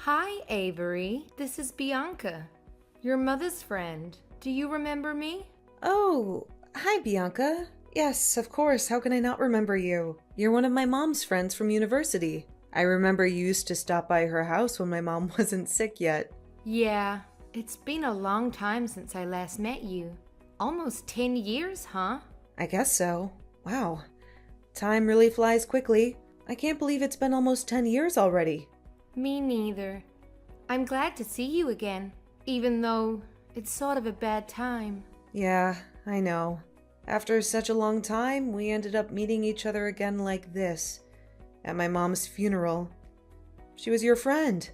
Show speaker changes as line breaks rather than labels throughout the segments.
Hi, Avery. This is Bianca, your mother's friend. Do you remember me?
Oh, hi, Bianca. Yes, of course. How can I not remember you? You're one of my mom's friends from university. I remember you used to stop by her house when my mom wasn't sick yet.
Yeah, it's been a long time since I last met you. Almost 10 years, huh?
I guess so. Wow. Time really flies quickly. I can't believe it's been almost 10 years already.
Me neither. I'm glad to see you again, even though it's sort of a bad time.
Yeah, I know. After such a long time, we ended up meeting each other again like this, at my mom's funeral. She was your friend.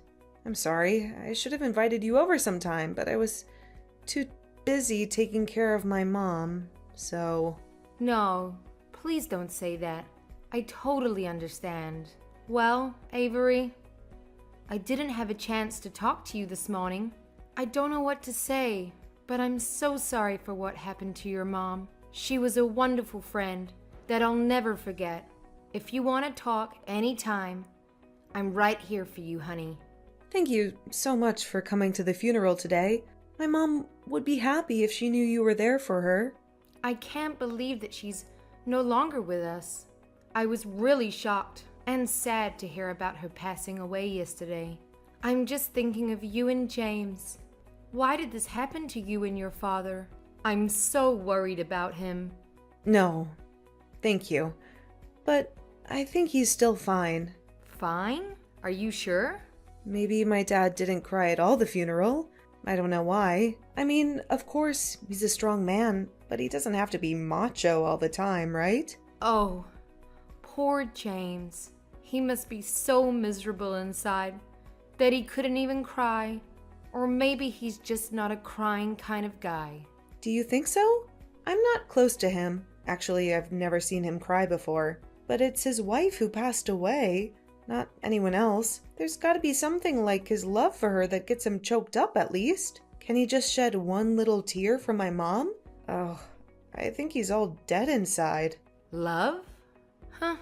I'm sorry, I should have invited you over sometime, but I was too busy taking care of my mom, so...
No, please don't say that. I totally understand. Well, Avery, I didn't have a chance to talk to you this morning. I don't know what to say, but I'm so sorry for what happened to your mom. She was a wonderful friend that I'll never forget. If you want to talk anytime, I'm right here for you, honey.
Thank you so much for coming to the funeral today. My mom would be happy if she knew you were there for her.
I can't believe that she's no longer with us. I was really shocked and sad to hear about her passing away yesterday. I'm just thinking of you and James. Why did this happen to you and your father? I'm so worried about him.
No, thank you. But I think he's still fine.
Fine? Are you sure?
Maybe my dad didn't cry at all the funeral. I don't know why. I mean, of course, he's a strong man, but he doesn't have to be macho all the time, right?
Oh, poor James. He must be so miserable inside that he couldn't even cry. Or maybe he's just not a crying kind of guy.
Do you think so? I'm not close to him. Actually, I've never seen him cry before. But it's his wife who passed away, not anyone else. There's gotta be something like his love for her that gets him choked up at least. Can he just shed one little tear for my mom? Oh, I think he's all dead inside.
Love? Huh.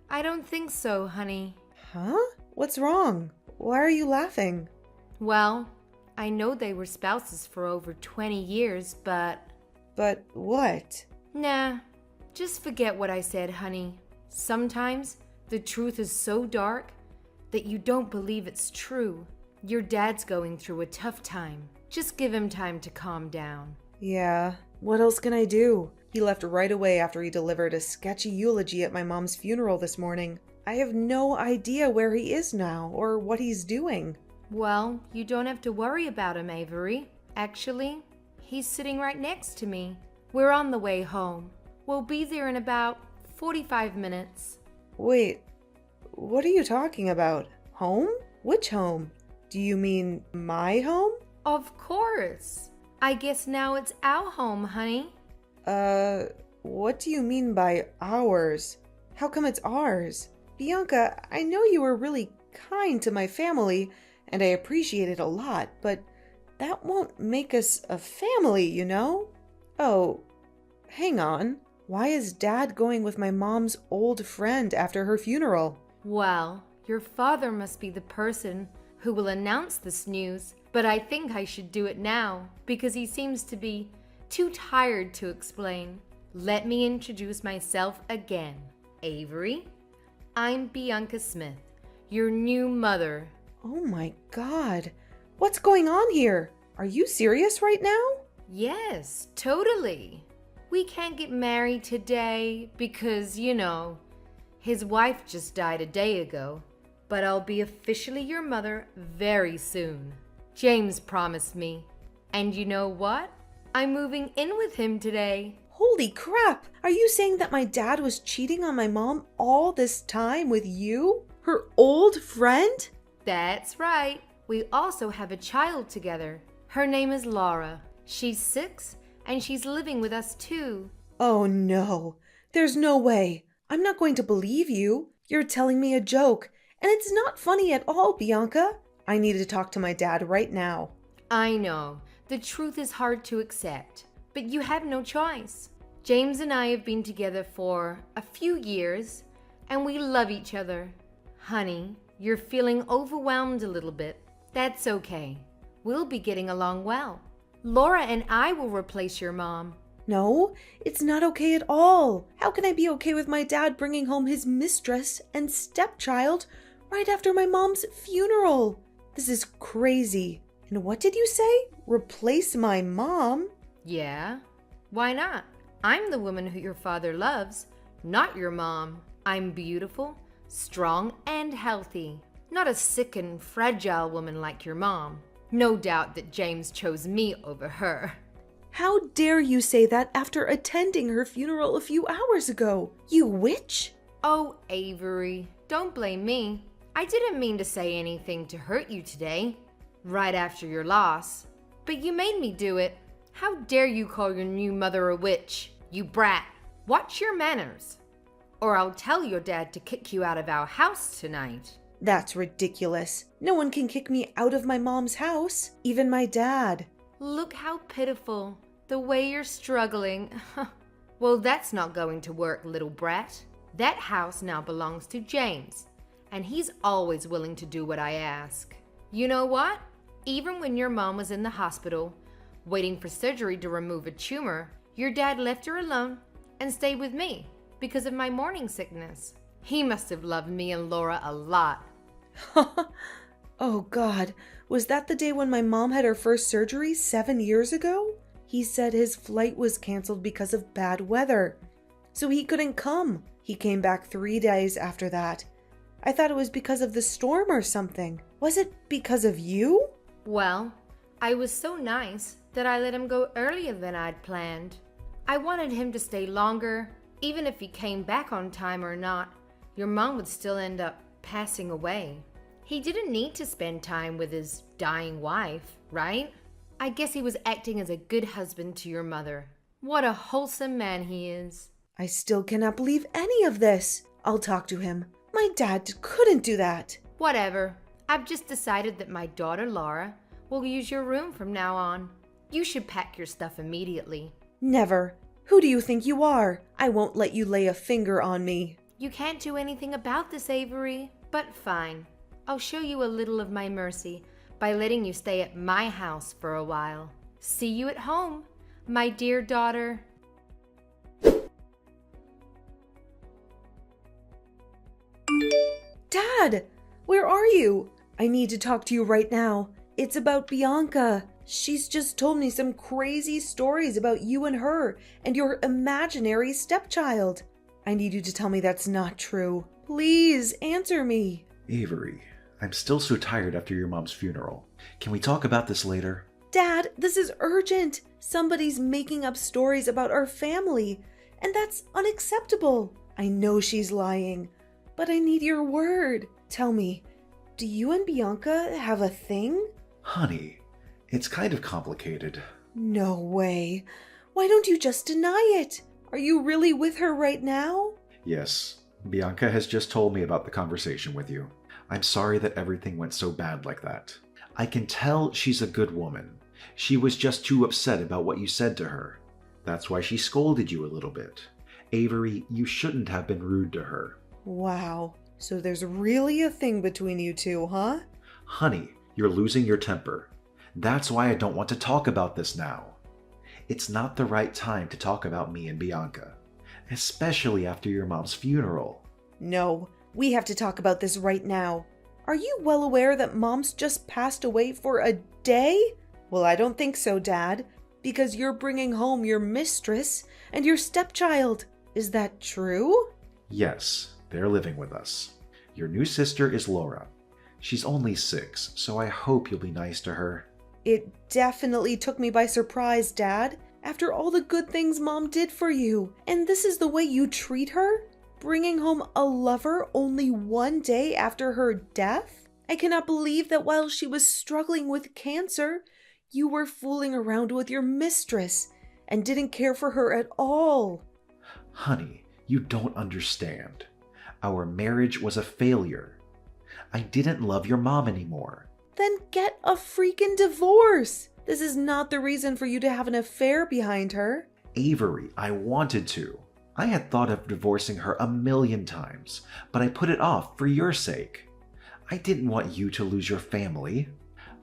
I don't think so, honey.
Huh? What's wrong? Why are you laughing?
Well, I know they were spouses for over 20 years, but...
But what?
Nah, just forget what I said, honey. Sometimes the truth is so dark that you don't believe it's true. Your dad's going through a tough time. Just give him time to calm down.
Yeah, what else can I do? He left right away after he delivered a sketchy eulogy at my mom's funeral this morning. I have no idea where he is now or what he's doing.
Well, you don't have to worry about him, Avery. Actually, he's sitting right next to me. We're on the way home. We'll be there in about 45 minutes.
Wait, what are you talking about? Home? Which home? Do you mean my home?
Of course. I guess now it's our home, honey.
What do you mean by ours? How come it's ours? Bianca, I know you were really kind to my family, and I appreciate it a lot, but that won't make us a family, you know? Oh, hang on. Why is Dad going with my mom's old friend after her funeral?
Well, your father must be the person who will announce this news, but I think I should do it now because he seems to be too tired to explain. Let me introduce myself again. Avery, I'm Bianca Smith, your new mother.
Oh my God. What's going on here? Are you serious right now?
Yes, totally. We can't get married today because, his wife just died a day ago. But I'll be officially your mother very soon. James promised me. And you know what? I'm moving in with him today.
Holy crap! Are you saying that my dad was cheating on my mom all this time with you? Her old friend?
That's right. We also have a child together. Her name is Laura. She's 6 and she's living with us too.
Oh no. There's no way. I'm not going to believe you. You're telling me a joke. And it's not funny at all, Bianca. I need to talk to my dad right now.
I know. The truth is hard to accept. But you have no choice. James and I have been together for a few years and we love each other. Honey, you're feeling overwhelmed a little bit. That's okay. We'll be getting along well. Laura and I will replace your mom.
No, it's not okay at all. How can I be okay with my dad bringing home his mistress and stepchild right after my mom's funeral? This is crazy. And what did you say? Replace my mom?
Yeah? Why not? I'm the woman who your father loves, not your mom. I'm beautiful, strong, and healthy. Not a sick and fragile woman like your mom. No doubt that James chose me over her.
How dare you say that after attending her funeral a few hours ago? You witch!
Oh, Avery, don't blame me. I didn't mean to say anything to hurt you today, right after your loss. But you made me do it. How dare you call your new mother a witch? You brat. Watch your manners. Or I'll tell your dad to kick you out of our house tonight.
That's ridiculous. No one can kick me out of my mom's house, even my dad.
Look how pitiful. The way you're struggling. Well, that's not going to work, little brat. That house now belongs to James, and he's always willing to do what I ask. You know what? Even when your mom was in the hospital, waiting for surgery to remove a tumor, your dad left her alone and stayed with me because of my morning sickness. He must have loved me and Laura a lot.
Oh God, was that the day when my mom had her first surgery 7 years ago? He said his flight was canceled because of bad weather, so he couldn't come. He came back 3 days after that. I thought it was because of the storm or something. Was it because of you?
Well, I was so nice that I let him go earlier than I'd planned. I wanted him to stay longer. Even if he came back on time or not, your mom would still end up passing away. He didn't need to spend time with his dying wife, right? I guess he was acting as a good husband to your mother. What a wholesome man he is.
I still cannot believe any of this. I'll talk to him. My dad couldn't do that.
Whatever. I've just decided that my daughter Laura will use your room from now on. You should pack your stuff immediately.
Never. Who do you think you are? I won't let you lay a finger on me.
You can't do anything about this, Avery. But fine. I'll show you a little of my mercy by letting you stay at my house for a while. See you at home, my dear daughter.
Dad, where are you? I need to talk to you right now. It's about Bianca. She's just told me some crazy stories about you and her and your imaginary stepchild. I need you to tell me that's not true. Please answer me.
Avery, I'm still so tired after your mom's funeral. Can we talk about this later?
Dad, this is urgent. Somebody's making up stories about our family, and that's unacceptable. I know she's lying, but I need your word. Tell me, do you and Bianca have a thing?
Honey, it's kind of complicated.
No way. Why don't you just deny it? Are you really with her right now?
Yes, Bianca has just told me about the conversation with you. I'm sorry that everything went so bad like that. I can tell she's a good woman. She was just too upset about what you said to her. That's why she scolded you a little bit. Avery, you shouldn't have been rude to her.
Wow. So there's really a thing between you two, huh?
Honey, you're losing your temper. That's why I don't want to talk about this now. It's not the right time to talk about me and Bianca, especially after your mom's funeral.
No, we have to talk about this right now. Are you well aware that Mom's just passed away for a day? Well, I don't think so, Dad, because you're bringing home your mistress and your stepchild. Is that true?
Yes, they're living with us. Your new sister is Laura. She's only 6, so I hope you'll be nice to her.
It definitely took me by surprise, Dad. After all the good things Mom did for you, and this is the way you treat her? Bringing home a lover only 1 day after her death? I cannot believe that while she was struggling with cancer, you were fooling around with your mistress and didn't care for her at all.
Honey, you don't understand. Our marriage was a failure. I didn't love your mom anymore.
Then get a freaking divorce. This is not the reason for you to have an affair behind her.
Avery, I wanted to. I had thought of divorcing her 1,000,000 times, but I put it off for your sake. I didn't want you to lose your family.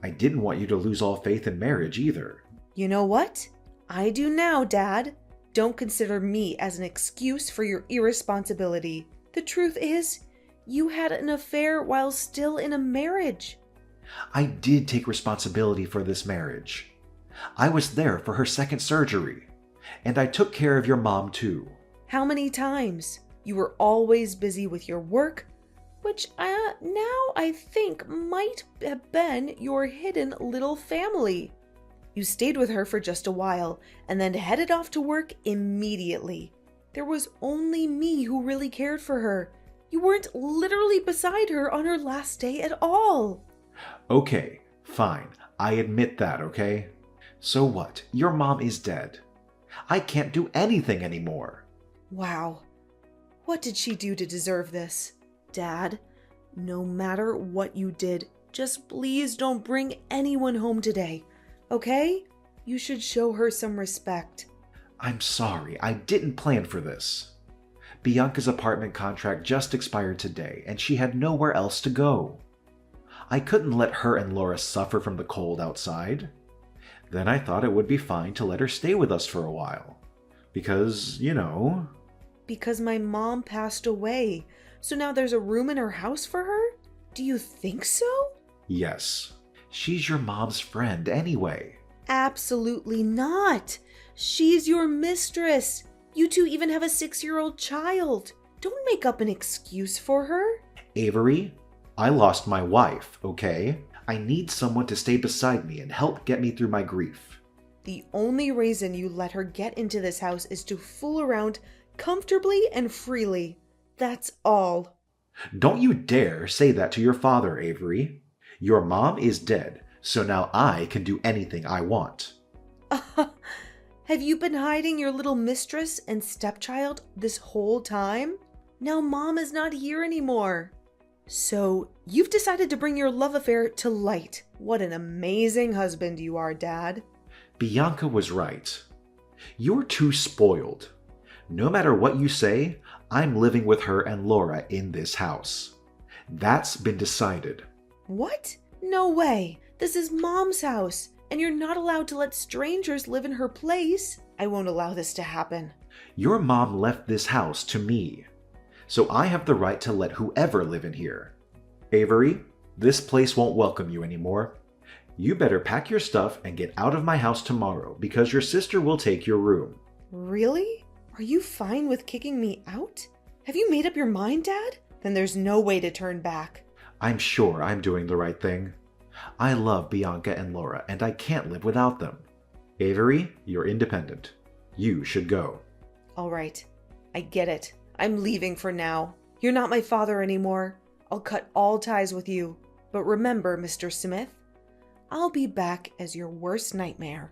I didn't want you to lose all faith in marriage either.
You know what? I do now, Dad. Don't consider me as an excuse for your irresponsibility. The truth is, you had an affair while still in a marriage.
I did take responsibility for this marriage. I was there for her second surgery, and I took care of your mom too.
How many times? You were always busy with your work, which now I think might have been your hidden little family. You stayed with her for just a while and then headed off to work immediately. There was only me who really cared for her. You weren't literally beside her on her last day at all.
Okay, fine. I admit that, okay? So what? Your mom is dead. I can't do anything anymore.
Wow. What did she do to deserve this? Dad, no matter what you did, just please don't bring anyone home today, okay? You should show her some respect.
I'm sorry, I didn't plan for this. Bianca's apartment contract just expired today, and she had nowhere else to go. I couldn't let her and Laura suffer from the cold outside. Then I thought it would be fine to let her stay with us for a while. Because, you know...
Because my mom passed away, so now there's a room in her house for her? Do you think so?
Yes. She's your mom's friend anyway.
Absolutely not. She's your mistress. You two even have a 6-year-old child. Don't make up an excuse for her.
Avery, I lost my wife, okay? I need someone to stay beside me and help get me through my grief.
The only reason you let her get into this house is to fool around comfortably and freely. That's all.
Don't you dare say that to your father, Avery. Your mom is dead, so now I can do anything I want.
Have you been hiding your little mistress and stepchild this whole time? Now mom is not here anymore. So you've decided to bring your love affair to light. What an amazing husband you are, Dad.
Bianca was right. You're too spoiled. No matter what you say, I'm living with her and Laura in this house. That's been decided.
What? No way. This is Mom's house, and you're not allowed to let strangers live in her place. I won't allow this to happen.
Your mom left this house to me, so I have the right to let whoever live in here. Avery, this place won't welcome you anymore. You better pack your stuff and get out of my house tomorrow because your sister will take your room.
Really? Are you fine with kicking me out? Have you made up your mind, Dad? Then there's no way to turn back.
I'm sure I'm doing the right thing. I love Bianca and Laura, and I can't live without them. Avery, you're independent. You should go.
All right. I get it. I'm leaving for now. You're not my father anymore. I'll cut all ties with you. But remember, Mr. Smith, I'll be back as your worst nightmare.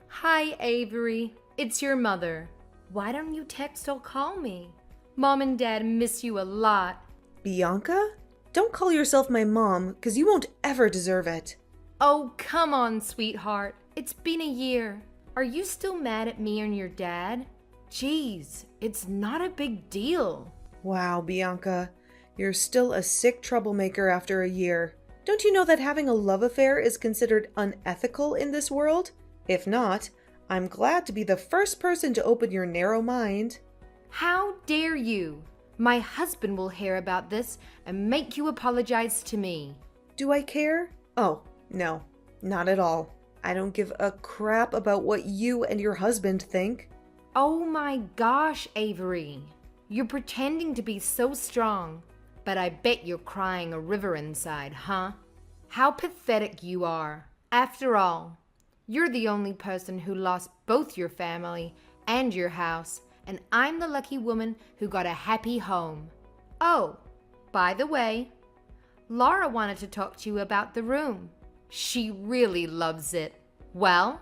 Hi, Avery. It's your mother. Why don't you text or call me? Mom and Dad miss you a lot.
Bianca? Don't call yourself my mom, because you won't ever deserve it.
Oh, come on, sweetheart. It's been a year. Are you still mad at me and your dad? Jeez, it's not a big deal.
Wow, Bianca. You're still a sick troublemaker after a year. Don't you know that having a love affair is considered unethical in this world? If not, I'm glad to be the first person to open your narrow mind.
How dare you? My husband will hear about this and make you apologize to me.
Do I care? Oh, no, not at all. I don't give a crap about what you and your husband think.
Oh my gosh, Avery. You're pretending to be so strong, but I bet you're crying a river inside, huh? How pathetic you are. After all, you're the only person who lost both your family and your house, and I'm the lucky woman who got a happy home. Oh, by the way, Laura wanted to talk to you about the room. She really loves it. Well,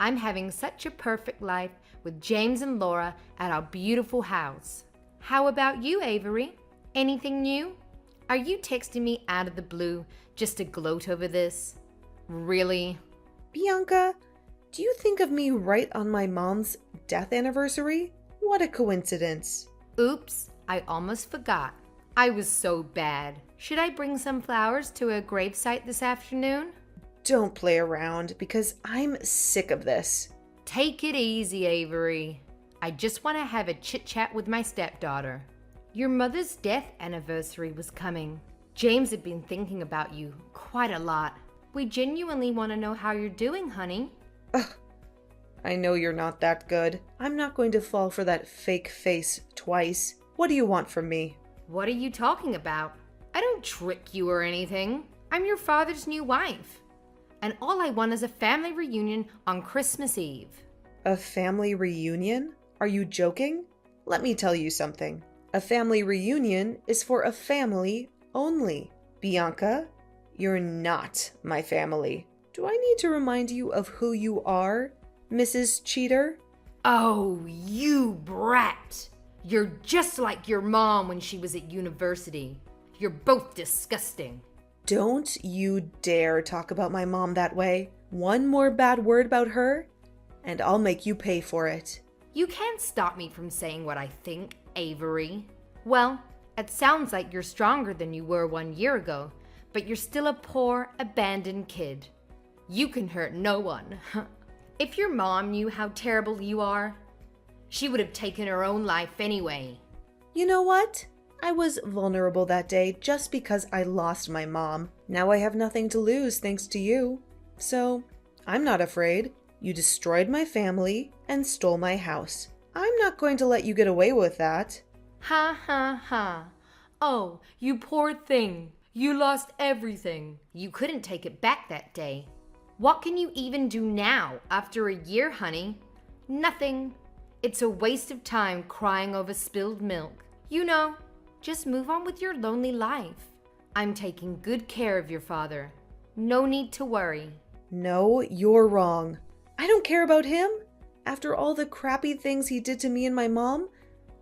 I'm having such a perfect life with James and Laura at our beautiful house. How about you, Avery? Anything new? Are you texting me out of the blue just to gloat over this? Really?
Bianca, do you think of me right on my mom's death anniversary? What a coincidence.
Oops, I almost forgot. I was so bad. Should I bring some flowers to a gravesite this afternoon?
Don't play around because I'm sick of this.
Take it easy, Avery. I just want to have a chit-chat with my stepdaughter. Your mother's death anniversary was coming. James had been thinking about you quite a lot. We genuinely want to know how you're doing, honey.
Ugh, I know you're not that good. I'm not going to fall for that fake face twice. What do you want from me?
What are you talking about? I don't trick you or anything. I'm your father's new wife. And all I want is a family reunion on Christmas Eve.
A family reunion? Are you joking? Let me tell you something. A family reunion is for a family only. Bianca, you're not my family. Do I need to remind you of who you are, Mrs. Cheater?
Oh, you brat. You're just like your mom when she was at university. You're both disgusting.
Don't you dare talk about my mom that way. One more bad word about her, and I'll make you pay for it.
You can't stop me from saying what I think, Avery. Well, it sounds like you're stronger than you were 1 year ago, but you're still a poor, abandoned kid. You can hurt no one. If your mom knew how terrible you are, she would have taken her own life anyway.
You know what? I was vulnerable that day just because I lost my mom. Now I have nothing to lose thanks to you. So, I'm not afraid. You destroyed my family and stole my house. I'm not going to let you get away with that.
Ha ha ha. Oh, you poor thing. You lost everything. You couldn't take it back that day. What can you even do now after a year, honey? Nothing. It's a waste of time crying over spilled milk. You know, just move on with your lonely life. I'm taking good care of your father. No need to worry.
No, you're wrong. I don't care about him. After all the crappy things he did to me and my mom,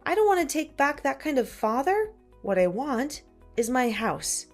I don't want to take back that kind of father. What I want is my house.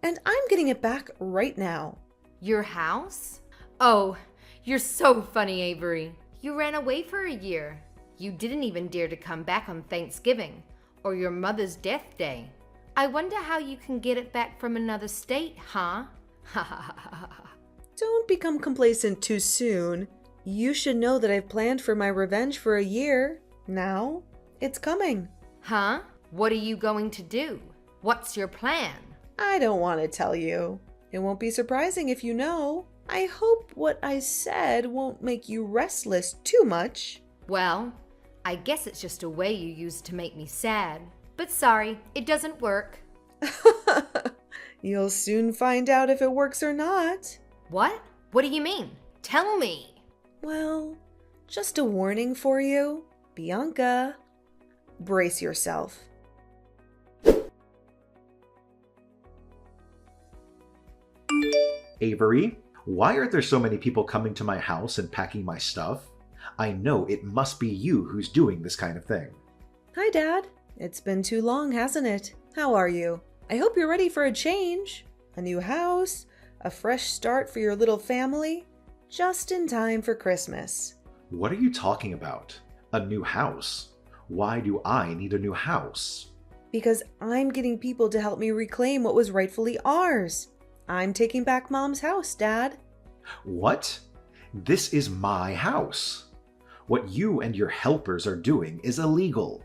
And I'm getting it back right now.
Your house? Oh, you're so funny, Avery. You ran away for a year. You didn't even dare to come back on Thanksgiving or your mother's death day. I wonder how you can get it back from another state, huh? Ha ha ha ha.
Don't become complacent too soon. You should know that I've planned for my revenge for a year. Now, it's coming.
Huh? What are you going to do? What's your plan?
I don't want to tell you. It won't be surprising if you know. I hope what I said won't make you restless too much.
Well, I guess it's just a way you use to make me sad. But sorry, it doesn't work.
You'll soon find out if it works or not.
What? What do you mean? Tell me.
Well, just a warning for you. Bianca, brace yourself.
Avery, why are there so many people coming to my house and packing my stuff? I know it must be you who's doing this kind of thing.
Hi, Dad. It's been too long, hasn't it? How are you? I hope you're ready for a change. A new house, a fresh start for your little family, just in time for Christmas.
What are you talking about? A new house? Why do I need a new house?
Because I'm getting people to help me reclaim what was rightfully ours. I'm taking back Mom's house, Dad.
What? This is my house. What you and your helpers are doing is illegal.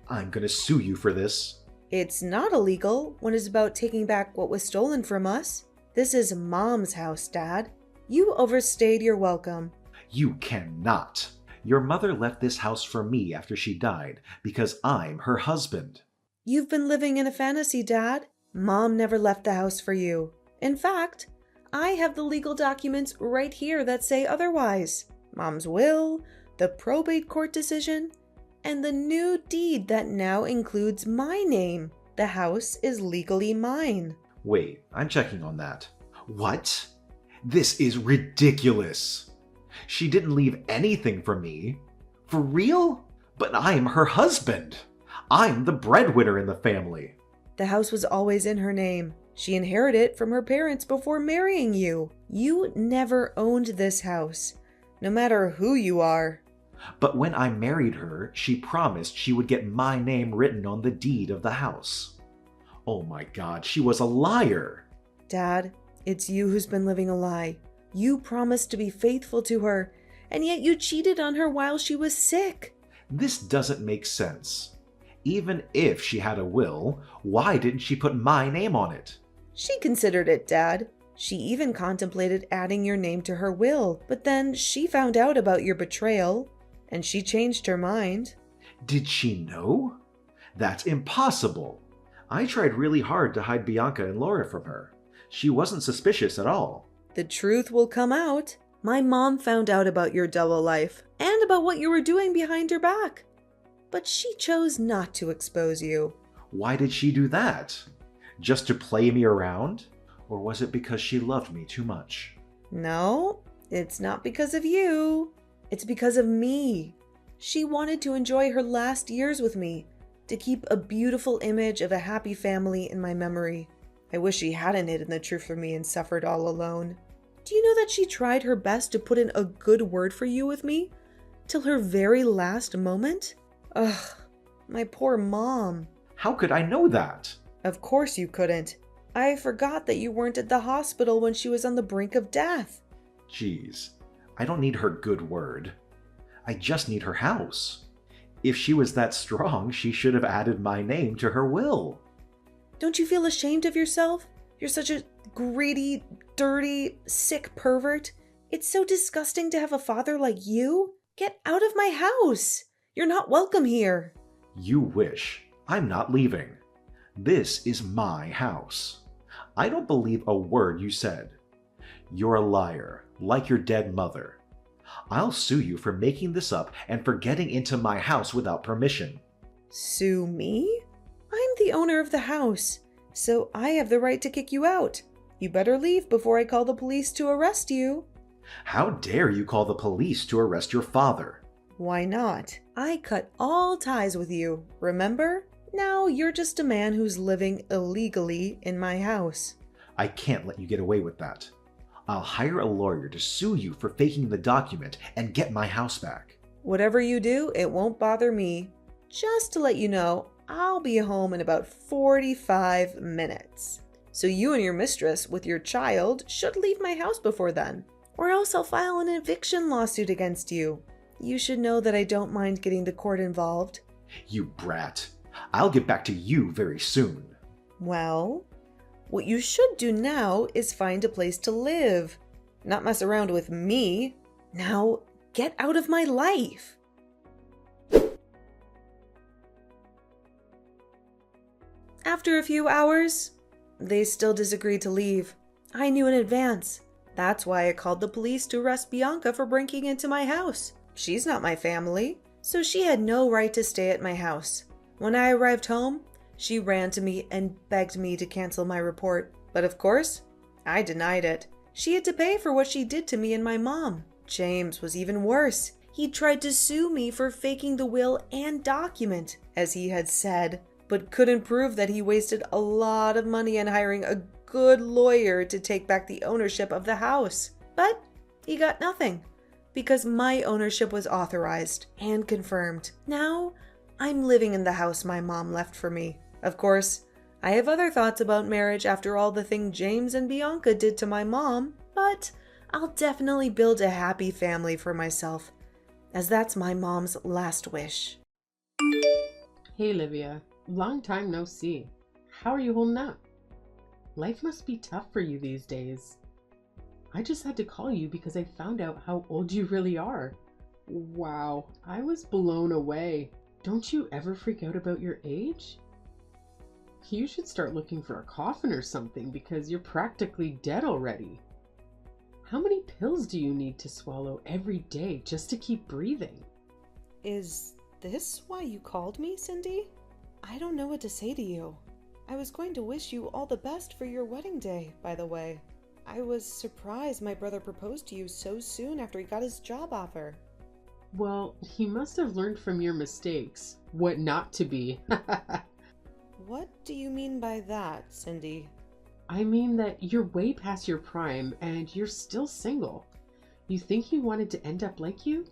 I'm gonna sue you for this.
It's not illegal when it's about taking back what was stolen from us. This is Mom's house, Dad. You overstayed your welcome.
You cannot. Your mother left this house for me after she died because I'm her husband.
You've been living in a fantasy, Dad. Mom never left the house for you. In fact, I have the legal documents right here that say otherwise. Mom's will, the probate court decision, and the new deed that now includes my name. The house is legally mine.
Wait, I'm checking on that. What? This is ridiculous. She didn't leave anything for me. For real? But I'm her husband. I'm the breadwinner in the family.
The house was always in her name. She inherited it from her parents before marrying you. You never owned this house, no matter who you are.
But when I married her, she promised she would get my name written on the deed of the house. Oh my God, she was a liar.
Dad, it's you who's been living a lie. You promised to be faithful to her, and yet you cheated on her while she was sick.
This doesn't make sense. Even if she had a will, why didn't she put my name on it?
She considered it, Dad. She even contemplated adding your name to her will, but then she found out about your betrayal, and she changed her mind.
Did she know? That's impossible. I tried really hard to hide Bianca and Laura from her. She wasn't suspicious at all.
The truth will come out. My mom found out about your double life and about what you were doing behind her back. But she chose not to expose you.
Why did she do that? Just to play me around? Or was it because she loved me too much?
No, it's not because of you. It's because of me. She wanted to enjoy her last years with me, to keep a beautiful image of a happy family in my memory. I wish she hadn't hidden the truth from me and suffered all alone. Do you know that she tried her best to put in a good word for you with me? Till her very last moment? Ugh, my poor mom.
How could I know that?
Of course you couldn't. I forgot that you weren't at the hospital when she was on the brink of death.
Jeez, I don't need her good word. I just need her house. If she was that strong, she should have added my name to her will.
Don't you feel ashamed of yourself? You're such a greedy, dirty, sick pervert. It's so disgusting to have a father like you. Get out of my house. You're not welcome here.
You wish. I'm not leaving. This is my house. I don't believe a word you said. You're a liar, like your dead mother. I'll sue you for making this up and for getting into my house without permission.
Sue me? I'm the owner of the house, so I have the right to kick you out. You better leave before I call the police to arrest you.
How dare you call the police to arrest your father?
Why not? I cut all ties with you, remember? Now you're just a man who's living illegally in my house.
I can't let you get away with that. I'll hire a lawyer to sue you for faking the document and get my house back.
Whatever you do, it won't bother me. Just to let you know, I'll be home in about 45 minutes. So you and your mistress with your child should leave my house before then, or else I'll file an eviction lawsuit against you. You should know that I don't mind getting the court involved.
You brat. I'll get back to you very soon.
Well, what you should do now is find a place to live, not mess around with me. Now, get out of my life. After a few hours, they still disagreed to leave. I knew in advance. That's why I called the police to arrest Bianca for breaking into my house. She's not my family, so she had no right to stay at my house. When I arrived home, she ran to me and begged me to cancel my report. But of course, I denied it. She had to pay for what she did to me and my mom. James was even worse. He tried to sue me for faking the will and document, as he had said, but couldn't prove that he wasted a lot of money on hiring a good lawyer to take back the ownership of the house. But he got nothing, because my ownership was authorized and confirmed. Now, I'm living in the house my mom left for me. Of course, I have other thoughts about marriage after all the thing James and Bianca did to my mom, but I'll definitely build a happy family for myself, as that's my mom's last wish.
Hey Livia, long time no see. How are you holding up? Life must be tough for you these days. I just had to call you because I found out how old you really are. Wow, I was blown away. Don't you ever freak out about your age? You should start looking for a coffin or something because you're practically dead already. How many pills do you need to swallow every day just to keep breathing?
Is this why you called me, Cindy? I don't know what to say to you. I was going to wish you all the best for your wedding day, by the way. I was surprised my brother proposed to you so soon after he got his job offer.
Well, he must have learned from your mistakes what not to be.
What do you mean by that, Cindy?
I mean that you're way past your prime and you're still single. You think he wanted to end up like you?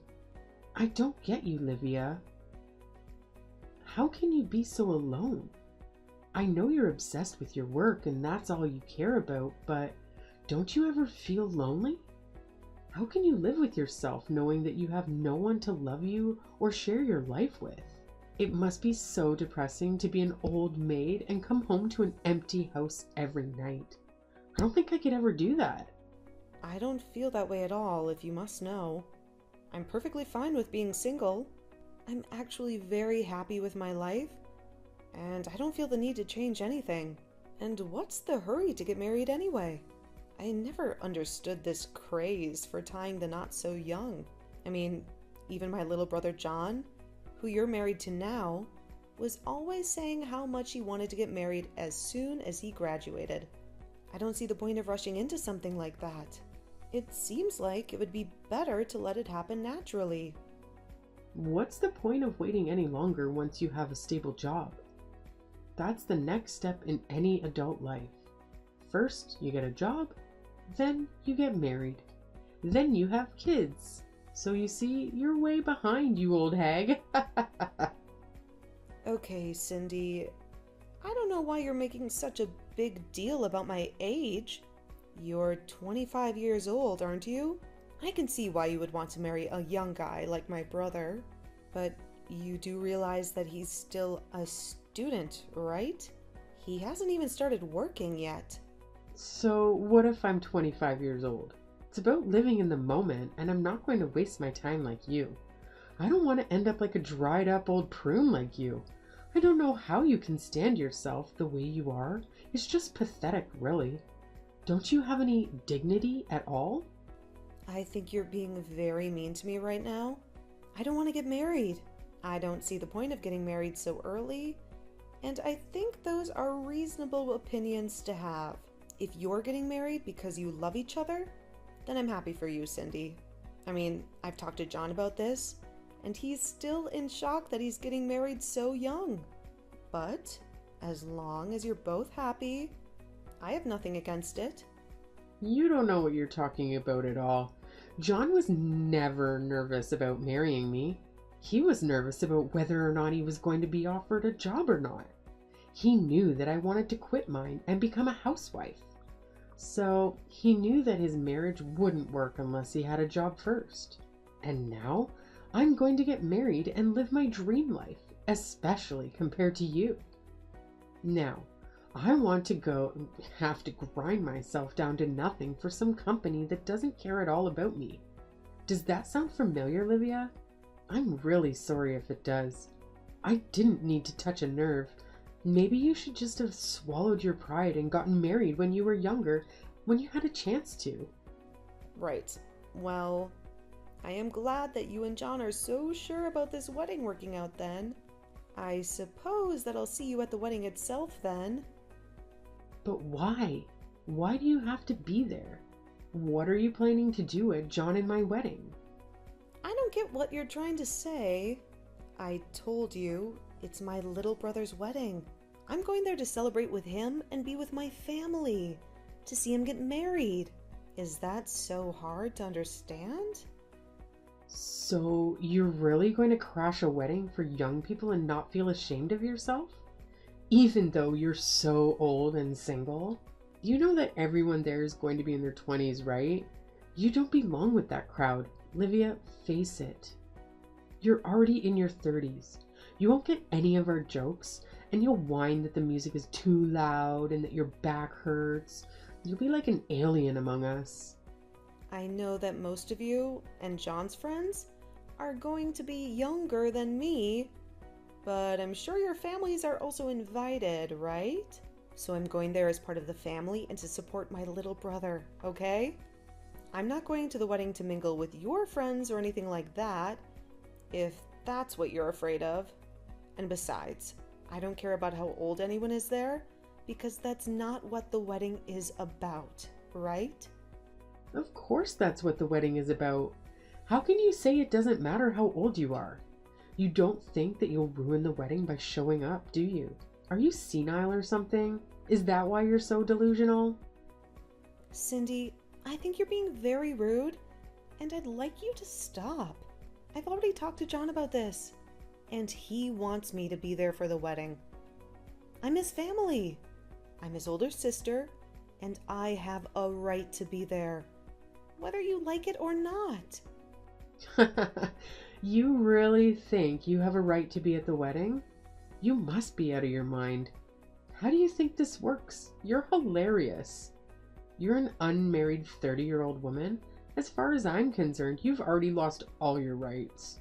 I don't get you, Livia. How can you be so alone? I know you're obsessed with your work and that's all you care about, but don't you ever feel lonely? How can you live with yourself knowing that you have no one to love you or share your life with? It must be so depressing to be an old maid and come home to an empty house every night. I don't think I could ever do that.
I don't feel that way at all, if you must know. I'm perfectly fine with being single. I'm actually very happy with my life, and I don't feel the need to change anything. And what's the hurry to get married anyway? I never understood this craze for tying the knot so young. I mean, even my little brother John, who you're married to now, was always saying how much he wanted to get married as soon as he graduated. I don't see the point of rushing into something like that. It seems like it would be better to let it happen naturally.
What's the point of waiting any longer once you have a stable job? That's the next step in any adult life. First, you get a job, then you get married, then you have kids. So you see, you're way behind, you old hag.
Okay, Cindy, I don't know why you're making such a big deal about my age. You're 25 years old, aren't you? I can see why you would want to marry a young guy like my brother, but you do realize that he's still a student, right? He hasn't even started working yet.
So what if I'm 25 years old? It's about living in the moment, and I'm not going to waste my time like you. I don't want to end up like a dried up old prune like you. I don't know how you can stand yourself the way you are. It's just pathetic, really. Don't you have any dignity at all?
I think you're being very mean to me right now. I don't want to get married. I don't see the point of getting married so early, and I think those are reasonable opinions to have. If you're getting married because you love each other, then I'm happy for you, Cindy. I mean, I've talked to John about this, and he's still in shock that he's getting married so young. But as long as you're both happy, I have nothing against it.
You don't know what you're talking about at all. John was never nervous about marrying me. He was nervous about whether or not he was going to be offered a job or not. He knew that I wanted to quit mine and become a housewife. So he knew that his marriage wouldn't work unless he had a job first. And now I'm going to get married and live my dream life, especially compared to you. Now, I want to have to grind myself down to nothing for some company that doesn't care at all about me. Does that sound familiar, Livia? I'm really sorry if it does. I didn't need to touch a nerve. Maybe you should just have swallowed your pride and gotten married when you were younger, when you had a chance to.
Right. Well, I am glad that you and John are so sure about this wedding working out then. I suppose that I'll see you at the wedding itself then.
But why? Why do you have to be there? What are you planning to do at John and my wedding?
I don't get what you're trying to say. I told you, it's my little brother's wedding. I'm going there to celebrate with him and be with my family, to see him get married. Is that so hard to understand?
So you're really going to crash a wedding for young people and not feel ashamed of yourself? Even though you're so old and single? You know that everyone there is going to be in their 20s, right? You don't belong with that crowd. Livia, face it. You're already in your 30s. You won't get any of our jokes, and you'll whine that the music is too loud and that your back hurts. You'll be like an alien among us.
I know that most of you and John's friends are going to be younger than me, but I'm sure your families are also invited, right? So I'm going there as part of the family and to support my little brother, okay? I'm not going to the wedding to mingle with your friends or anything like that, if that's what you're afraid of. And besides, I don't care about how old anyone is there, because that's not what the wedding is about, right?
Of course that's what the wedding is about. How can you say it doesn't matter how old you are? You don't think that you'll ruin the wedding by showing up, do you? Are you senile or something? Is that why you're so delusional?
Cindy, I think you're being very rude, and I'd like you to stop. I've already talked to John about this, and he wants me to be there for the wedding. I'm his family. I'm his older sister, and I have a right to be there, whether you like it or not.
You really think you have a right to be at the wedding? You must be out of your mind. How do you think this works? You're hilarious. You're an unmarried 30-year-old woman. As far as I'm concerned, you've already lost all your rights.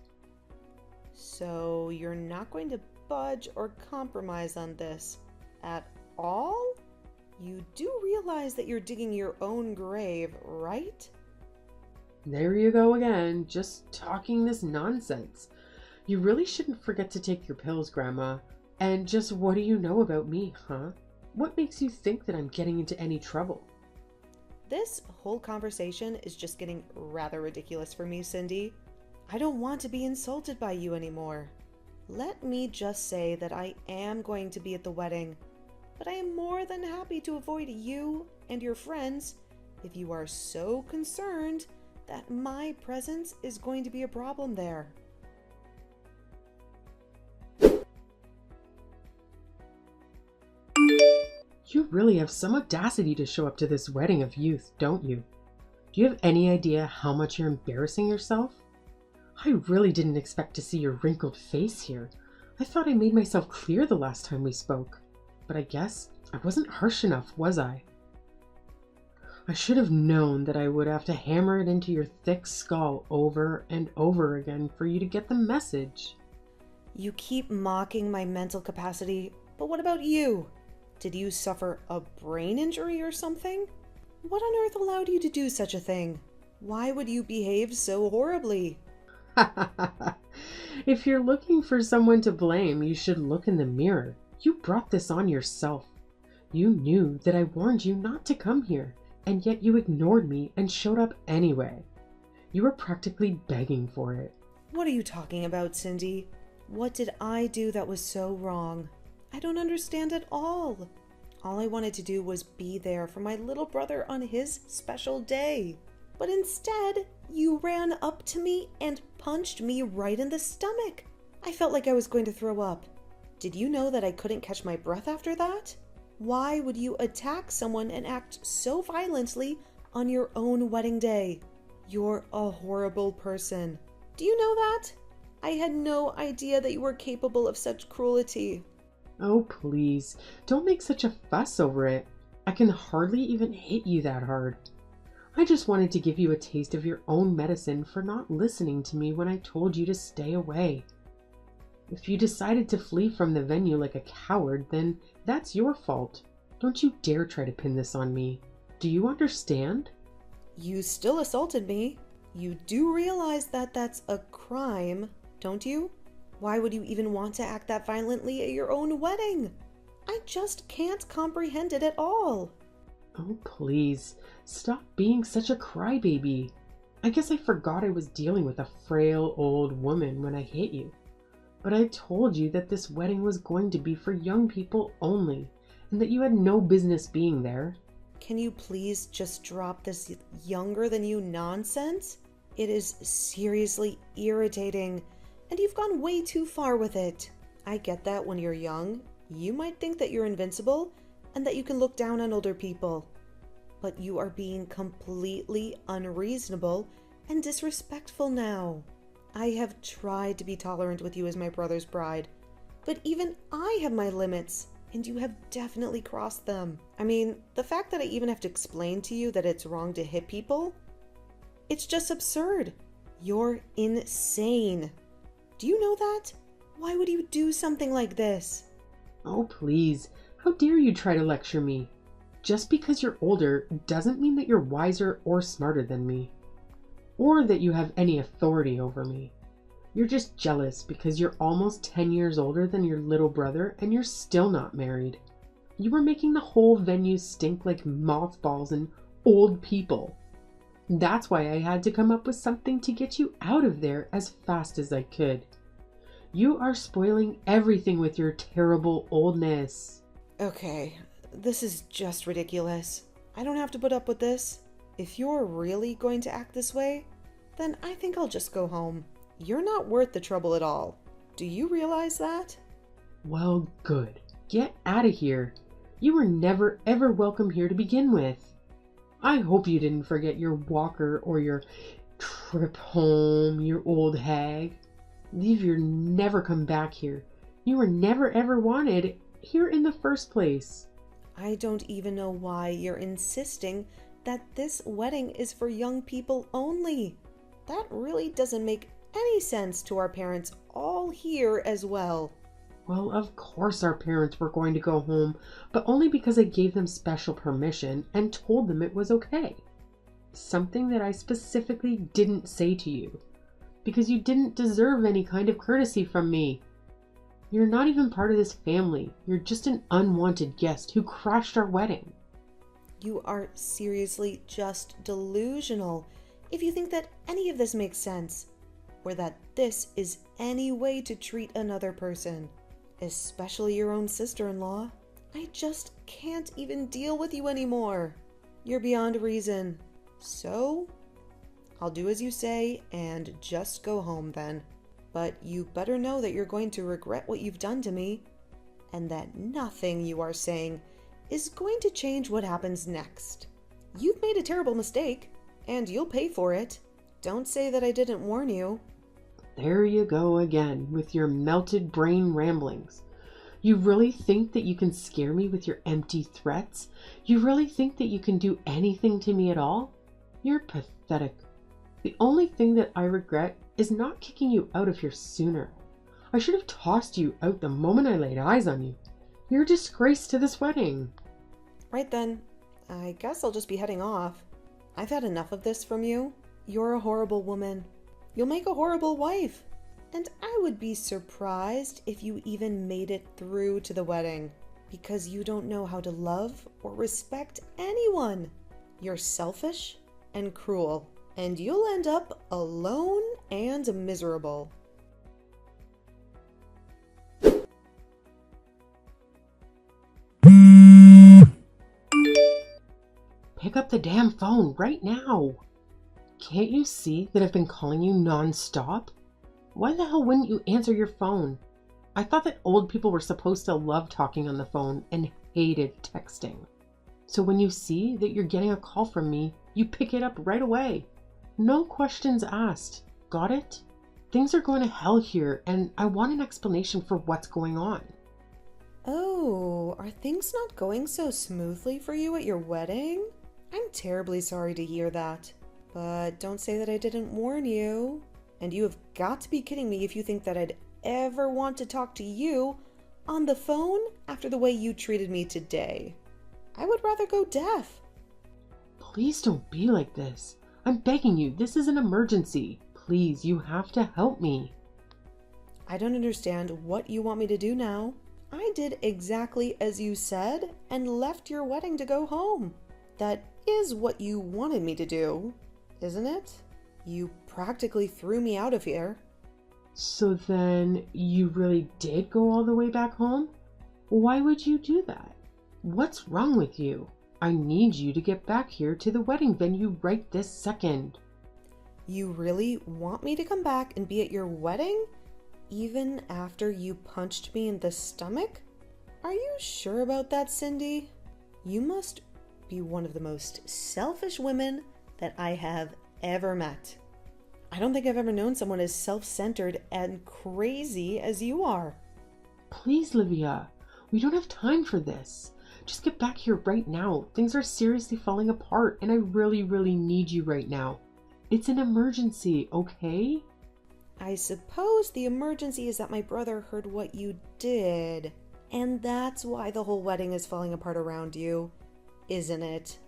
So you're not going to budge or compromise on this at all? You do realize that you're digging your own grave, right?
There you go again, just talking this nonsense. You really shouldn't forget to take your pills, Grandma. And just what do you know about me, huh? What makes you think that I'm getting into any trouble?
This whole conversation is just getting rather ridiculous for me, Cindy. I don't want to be insulted by you anymore. Let me just say that I am going to be at the wedding, but I am more than happy to avoid you and your friends if you are so concerned that my presence is going to be a problem there.
You really have some audacity to show up to this wedding of youth, don't you? Do you have any idea how much you're embarrassing yourself? I really didn't expect to see your wrinkled face here. I thought I made myself clear the last time we spoke, but I guess I wasn't harsh enough, was I? I should have known that I would have to hammer it into your thick skull over and over again for you to get the message.
You keep mocking my mental capacity, but what about you? Did you suffer a brain injury or something? What on earth allowed you to do such a thing? Why would you behave so horribly?
If you're looking for someone to blame, you should look in the mirror. You brought this on yourself. You knew that I warned you not to come here, and yet you ignored me and showed up anyway. You were practically begging for it.
What are you talking about, Cindy? What did I do that was so wrong? I don't understand at all. All I wanted to do was be there for my little brother on his special day. But instead, you ran up to me and punched me right in the stomach. I felt like I was going to throw up. Did you know that I couldn't catch my breath after that? Why would you attack someone and act so violently on your own wedding day? You're a horrible person. Do you know that? I had no idea that you were capable of such cruelty.
Oh, please, don't make such a fuss over it. I can hardly even hit you that hard. I just wanted to give you a taste of your own medicine for not listening to me when I told you to stay away. If you decided to flee from the venue like a coward, then that's your fault. Don't you dare try to pin this on me. Do you understand?
You still assaulted me. You do realize that that's a crime, don't you? Why would you even want to act that violently at your own wedding? I just can't comprehend it at all.
Oh, please, stop being such a crybaby. I guess I forgot I was dealing with a frail old woman when I hit you. But I told you that this wedding was going to be for young people only, and that you had no business being there.
Can you please just drop this younger than you nonsense? It is seriously irritating, and you've gone way too far with it. I get that when you're young, you might think that you're invincible and that you can look down on older people. But you are being completely unreasonable and disrespectful now. I have tried to be tolerant with you as my brother's bride, but even I have my limits, and you have definitely crossed them. I mean, the fact that I even have to explain to you that it's wrong to hit people, it's just absurd. You're insane. Do you know that? Why would you do something like this?
Oh, please, how dare you try to lecture me? Just because you're older doesn't mean that you're wiser or smarter than me, or that you have any authority over me. You're just jealous because you're almost 10 years older than your little brother and you're still not married. You were making the whole venue stink like mothballs and old people. That's why I had to come up with something to get you out of there as fast as I could. You are spoiling everything with your terrible oldness.
Okay, this is just ridiculous. I don't have to put up with this. If you're really going to act this way, then I think I'll just go home. you're not worth the trouble at all. Do you realize that?
Well, good. Get out of here. You were never ever welcome here to begin with. I hope you didn't forget your walker or your trip home, you old hag. Leave your never come back here. You were never ever wanted here in the first place.
I don't even know why you're insisting that this wedding is for young people only. That really doesn't make any sense to our parents all here as well.
Well, of course our parents were going to go home, but only because I gave them special permission and told them it was okay. Something that I specifically didn't say to you, because you didn't deserve any kind of courtesy from me. You're not even part of this family. You're just an unwanted guest who crashed our wedding.
You are seriously just delusional if you think that any of this makes sense, or that this is any way to treat another person, especially your own sister-in-law. I just can't even deal with you anymore. You're beyond reason. So, I'll do as you say and just go home then. But you better know that you're going to regret what you've done to me, and that nothing you are saying is going to change what happens next. You've made a terrible mistake, and you'll pay for it. Don't say that I didn't warn you.
There you go again with your melted brain ramblings. You really think that you can scare me with your empty threats? You really think that you can do anything to me at all? You're pathetic. The only thing that I regret is not kicking you out of here sooner. I should have tossed you out the moment I laid eyes on you. You're a disgrace to this wedding.
Right then, I guess I'll just be heading off. I've had enough of this from you. You're a horrible woman. You'll make a horrible wife. And I would be surprised if you even made it through to the wedding, because you don't know how to love or respect anyone. You're selfish and cruel, and you'll end up alone and miserable.
Pick up the damn phone right now. Can't you see that I've been calling you non-stop? Why the hell wouldn't you answer your phone? I thought that old people were supposed to love talking on the phone and hated texting. So when you see that you're getting a call from me, you pick it up right away. No questions asked. Got it? Things are going to hell here, and I want an explanation for what's going on.
Oh, are things not going so smoothly for you at your wedding? I'm terribly sorry to hear that. But don't say that I didn't warn you. And you have got to be kidding me if you think that I'd ever want to talk to you on the phone after the way you treated me today. I would rather go deaf.
Please don't be like this. I'm begging you, this is an emergency. Please, you have to help me.
I don't understand what you want me to do now. I did exactly as you said and left your wedding to go home. That is what you wanted me to do, isn't it? You practically threw me out of here.
So then you really did go all the way back home? Why would you do that? What's wrong with you? I need you to get back here to the wedding venue right this second.
You really want me to come back and be at your wedding? Even after you punched me in the stomach? Are you sure about that, Cindy? You must be one of the most selfish women that I have ever met. I don't think I've ever known someone as self-centered and crazy as you are.
Please, Livia, we don't have time for this. Just get back here right now. Things are seriously falling apart, and I really, really need you right now. It's an emergency, okay?
I suppose the emergency is that my brother heard what you did, and that's why the whole wedding is falling apart around you, isn't it?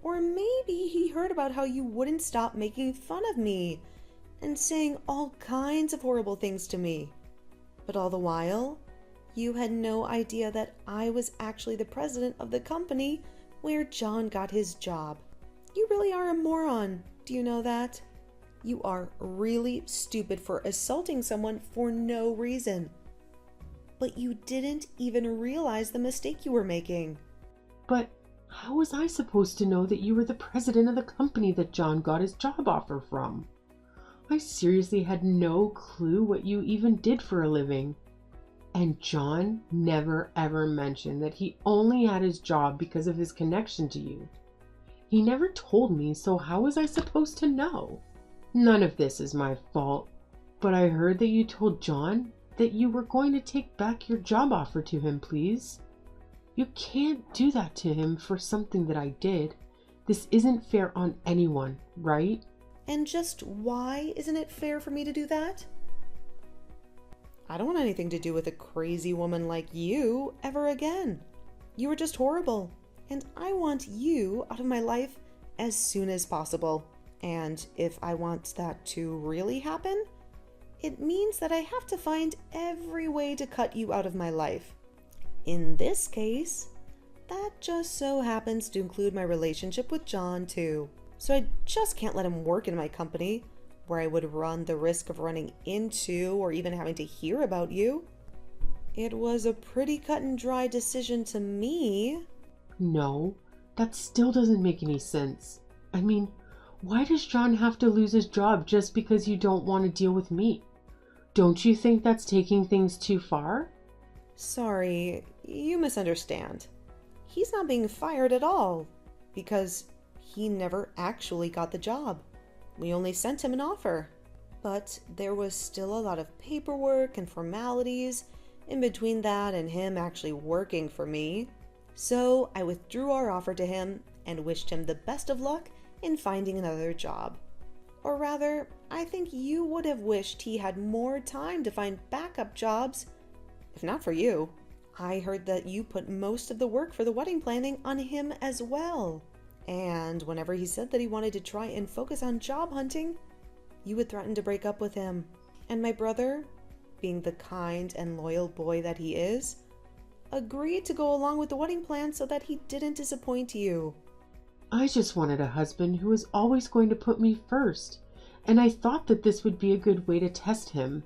Or maybe he heard about how you wouldn't stop making fun of me and saying all kinds of horrible things to me. But all the while, you had no idea that I was actually the president of the company where John got his job. You really are a moron. Do you know that? You are really stupid for assaulting someone for no reason. But you didn't even realize the mistake you were making.
But how was I supposed to know that you were the president of the company that John got his job offer from? I seriously had no clue what you even did for a living. And John never ever mentioned that he only had his job because of his connection to you. He never told me, so how was I supposed to know? None of this is my fault, but I heard that you told John that you were going to take back your job offer to him, please. You can't do that to him for something that I did. This isn't fair on anyone, right?
And just why isn't it fair for me to do that? I don't want anything to do with a crazy woman like you ever again. You were just horrible, and I want you out of my life as soon as possible. And if I want that to really happen, it means that I have to find every way to cut you out of my life. In this case, that just so happens to include my relationship with John too. So I just can't let him work in my company, where I would run the risk of running into or even having to hear about you. It was a pretty cut and dry decision to me.
No, that still doesn't make any sense. I mean, why does John have to lose his job just because you don't want to deal with me? Don't you think that's taking things too far?
Sorry, you misunderstand. He's not being fired at all, because he never actually got the job. We only sent him an offer. But there was still a lot of paperwork and formalities in between that and him actually working for me. So I withdrew our offer to him and wished him the best of luck in finding another job. Or rather, I think you would have wished he had more time to find backup jobs. If not for you, I heard that you put most of the work for the wedding planning on him as well. And whenever he said that he wanted to try and focus on job hunting, you would threaten to break up with him. And my brother, being the kind and loyal boy that he is, agreed to go along with the wedding plan so that he didn't disappoint you.
I just wanted a husband who was always going to put me first, and I thought that this would be a good way to test him.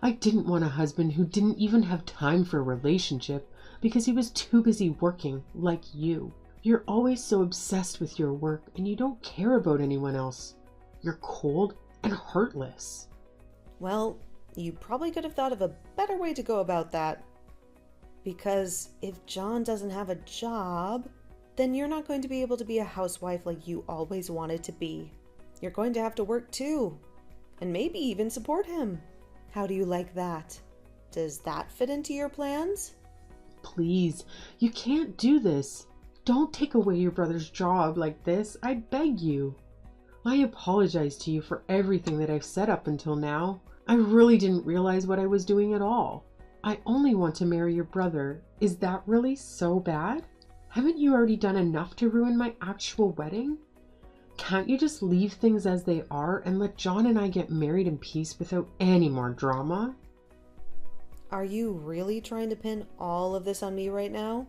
I didn't want a husband who didn't even have time for a relationship because he was too busy working, like you. You're always so obsessed with your work and you don't care about anyone else. You're cold and heartless.
Well, you probably could have thought of a better way to go about that. Because if John doesn't have a job, then you're not going to be able to be a housewife like you always wanted to be. You're going to have to work too, and maybe even support him. How do you like that? Does that fit into your plans?
Please, you can't do this. Don't take away your brother's job like this, I beg you. I apologize to you for everything that I've said up until now. I really didn't realize what I was doing at all. I only want to marry your brother. Is that really so bad? Haven't you already done enough to ruin my actual wedding? Can't you just leave things as they are and let John and I get married in peace without any more drama?
Are you really trying to pin all of this on me right now?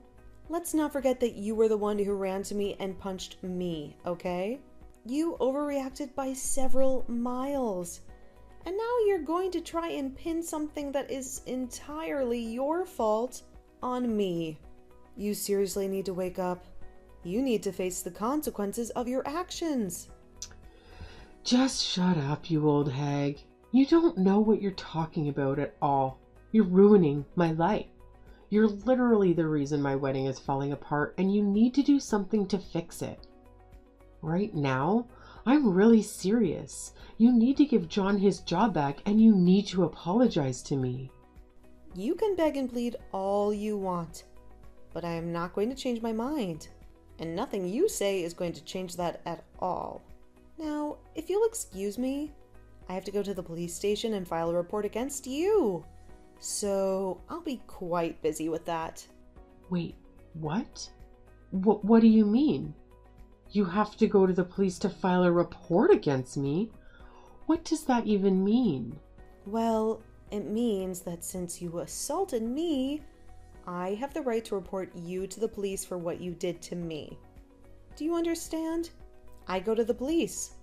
Let's not forget that you were the one who ran to me and punched me, okay? You overreacted by several miles. And now you're going to try and pin something that is entirely your fault on me. You seriously need to wake up. You need to face the consequences of your actions.
Just shut up, you old hag. You don't know what you're talking about at all. You're ruining my life. You're literally the reason my wedding is falling apart, and you need to do something to fix it. Right now, I'm really serious. You need to give John his job back, and you need to apologize to me.
You can beg and plead all you want, but I am not going to change my mind. And nothing you say is going to change that at all. Now, if you'll excuse me, I have to go to the police station and file a report against you. So I'll be quite busy with that.
Wait, what? What do you mean? You have to go to the police to file a report against me? What does that even mean?
Well, it means that since you assaulted me, I have the right to report you to the police for what you did to me. Do you understand? I go to the police.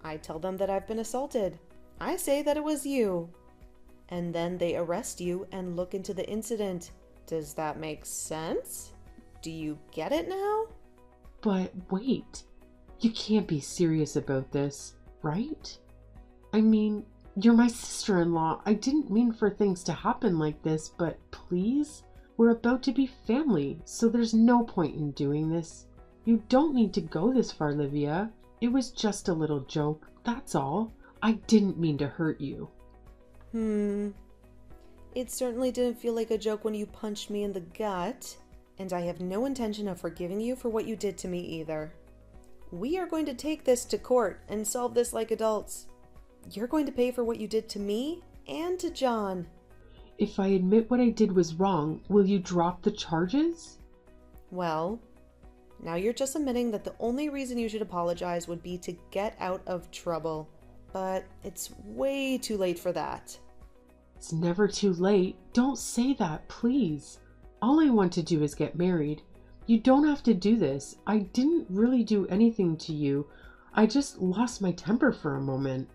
I tell them that I've been assaulted. I say that it was you. And then they arrest you and look into the incident. Does that make sense? Do you get it now?
But wait, you can't be serious about this, right? I mean, you're my sister-in-law. I didn't mean for things to happen like this, but please? We're about to be family, so there's no point in doing this. You don't need to go this far, Livia. It was just a little joke, that's all. I didn't mean to hurt you.
It certainly didn't feel like a joke when you punched me in the gut, and I have no intention of forgiving you for what you did to me either. We are going to take this to court and solve this like adults. You're going to pay for what you did to me and to John.
If I admit what I did was wrong, will you drop the charges?
Well, now you're just admitting that the only reason you should apologize would be to get out of trouble. But it's way too late for that.
It's never too late. Don't say that, please. All I want to do is get married. You don't have to do this. I didn't really do anything to you. I just lost my temper for a moment.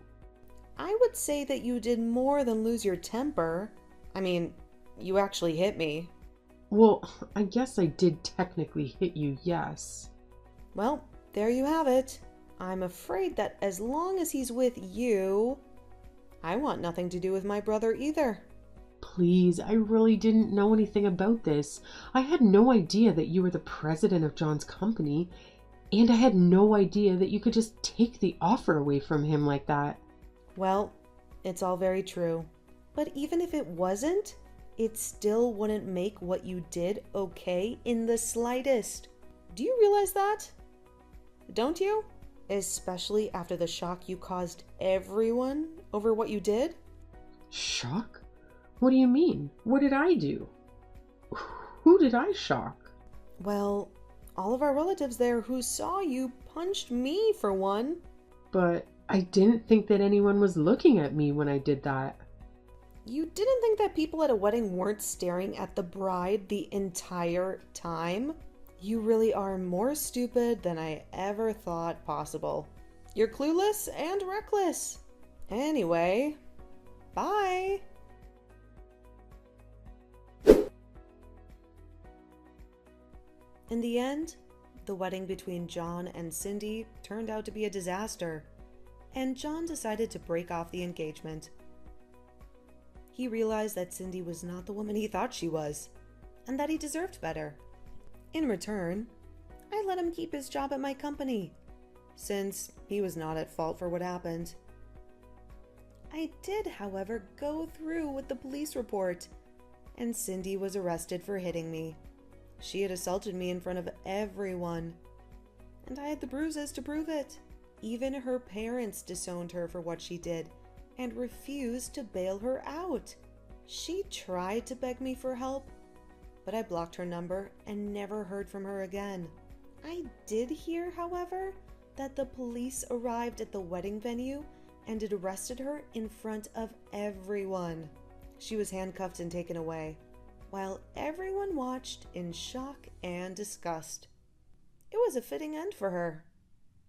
I would say that you did more than lose your temper. I mean, you actually hit me.
Well, I guess I did technically hit you, yes.
Well, there you have it. I'm afraid that as long as he's with you, I want nothing to do with my brother either.
Please, I really didn't know anything about this. I had no idea that you were the president of John's company, and I had no idea that you could just take the offer away from him like that.
Well, it's all very true. But even if it wasn't, it still wouldn't make what you did okay in the slightest. Do you realize that? Don't you? Especially after the shock you caused everyone over what you did?
Shock? What do you mean? What did I do? Who did I shock?
Well, all of our relatives there who saw you punched me for one.
But I didn't think that anyone was looking at me when I did that.
You didn't think that people at a wedding weren't staring at the bride the entire time? You really are more stupid than I ever thought possible. You're clueless and reckless. Anyway, bye. In the end, the wedding between John and Cindy turned out to be a disaster, and John decided to break off the engagement. He realized that Cindy was not the woman he thought she was, and that he deserved better. In return, I let him keep his job at my company, since he was not at fault for what happened. I did, however, go through with the police report, and Cindy was arrested for hitting me. She had assaulted me in front of everyone, and I had the bruises to prove it. Even her parents disowned her for what she did and refused to bail her out. She tried to beg me for help, but I blocked her number and never heard from her again. I did hear, however, that the police arrived at the wedding venue and had arrested her in front of everyone. She was handcuffed and taken away, while everyone watched in shock and disgust. It was a fitting end for her.